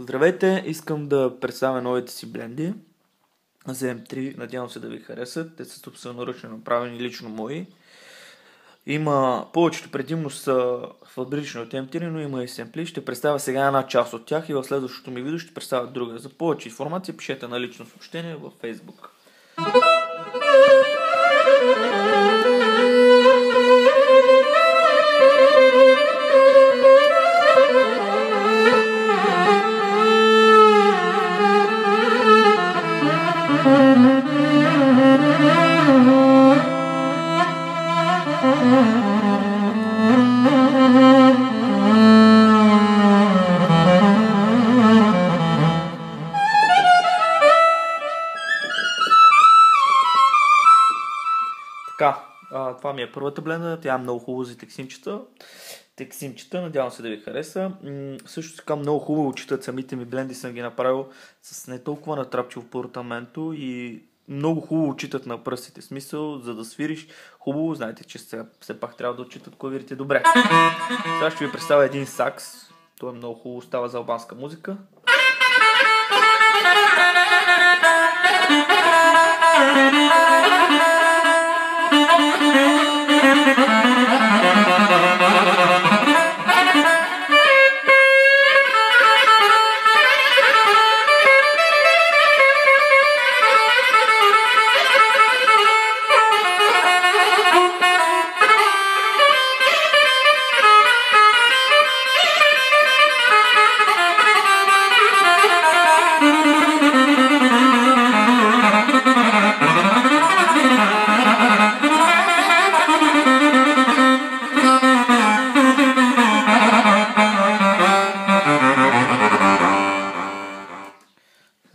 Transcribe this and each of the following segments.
Здравейте, искам да представя новите си бленди за M3, надявам се да ви харесат. Те са собственоръчно направени, лично мои. Има повечето предимно са фабрични от M3, но има и семпли. Ще представя сега една част от тях и в следващото ми видео ще представя друга. За повече информация пишете на лично съобщение във Facebook. Така, това ми е първата бленда, тя е много хубава за тексимчета, надявам се да ви хареса. Също така много хубаво читат самите ми бленди, съм ги направил с не толкова натрапчиво портаменто и много хубаво читат на пръстите, смисъл, за да свириш хубаво, знаете, че все пак трябва да отчитат клавирите добре. Сега ще ви представя един сакс, това е много хубаво, става за албанска музика.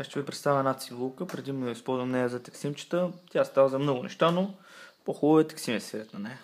Ще ви представя една цигулка, предимно използвам нея за тексимчета. Тя става за много неща, но по-хубаво е тексиме свирят на нея.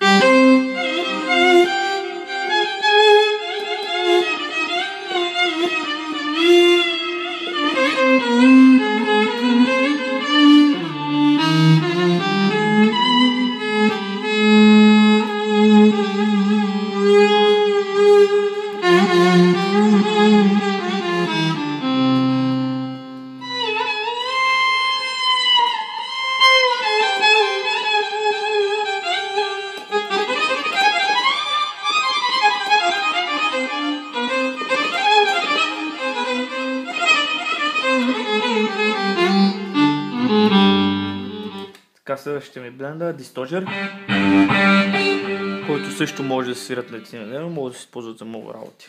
Така, следващия ми бленда, Distortion, който също може да се свират на тексиме, но може да се използват за много работи.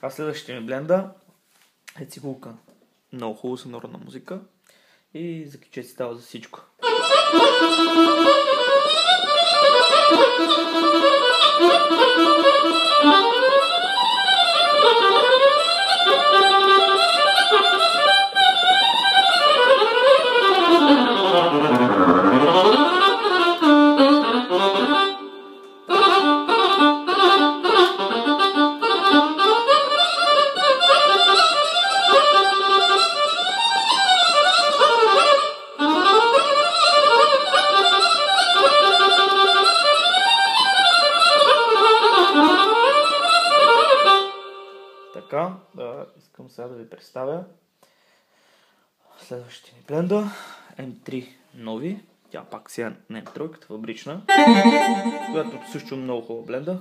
Следващия ми бленда е цигулка. Много хубаво са народна музика и за кичет става за всичко. Така, искам сега да ви представя следващия ми бленда, M3 нови, тя пак сега не е тройката, фабрична, която също е много хубава бленда.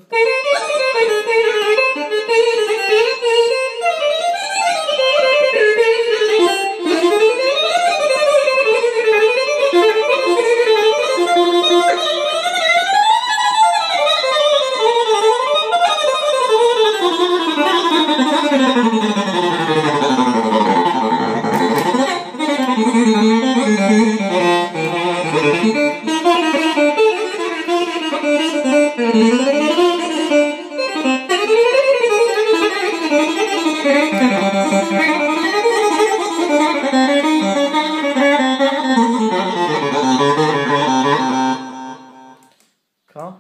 Така.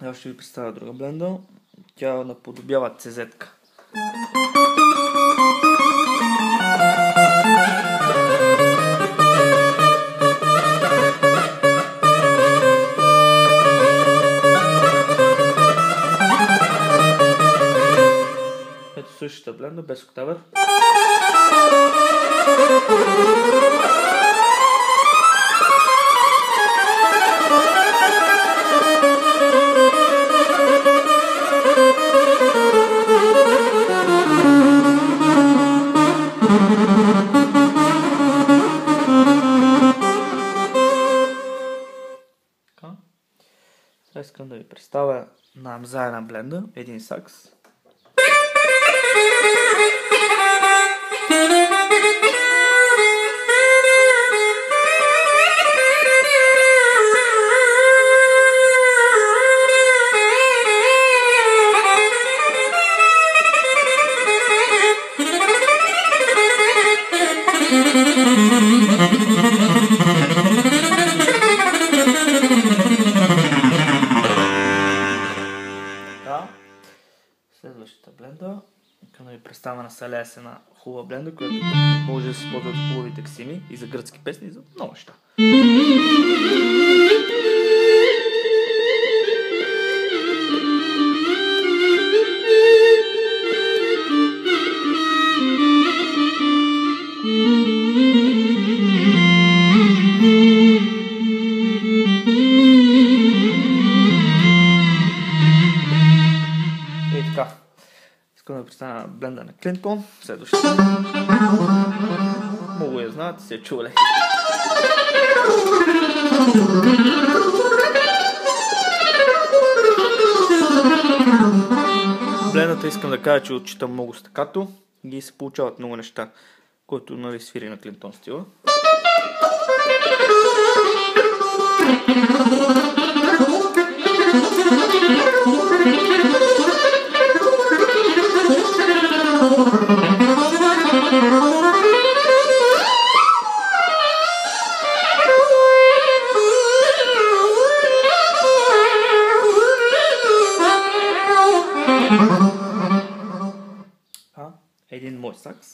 Аз ще ви представя друга бленда. Тя наподобява CZ-ка. Ето същата бленда без октавър. Сега искам да ви представя за една бленда, един сакс. Следващата бленда, искам да ви представя на Салея с една хубава бленда, която може да се използват хубави тексими и за гръцки песни и за много неща. И така. Искам да представя бленда на Клинтон. Следващата. Много я знаете, се чували. Блендата искам да кажа, че отчита много стакато и се получават много неща, който нали свири на Клинтон стила. Един мой сакс.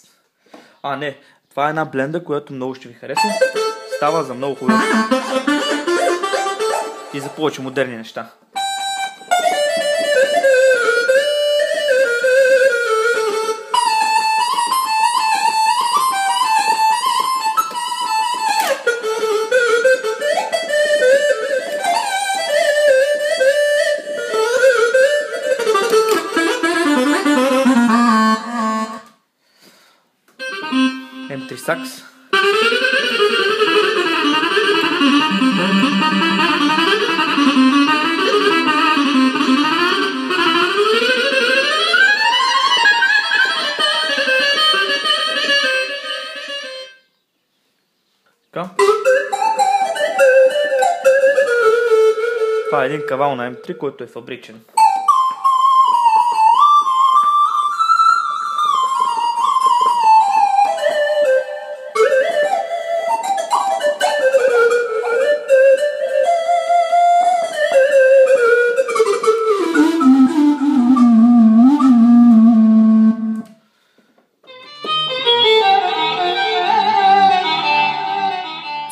Не, това е една бленда, която много ще ви хареса. Става за много хубави и за повече модерни неща. М3 сакс. Така. Това е един кавал на М3, който е фабричен.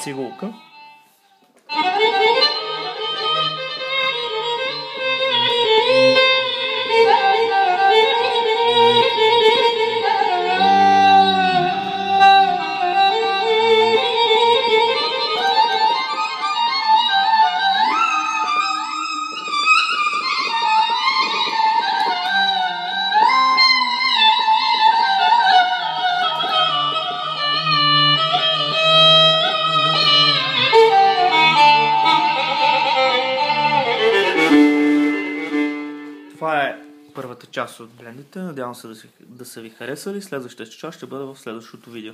Цигулка. Това е първата част от блендите. Надявам се да са ви харесали. Следващата част ще бъде в следващото видео.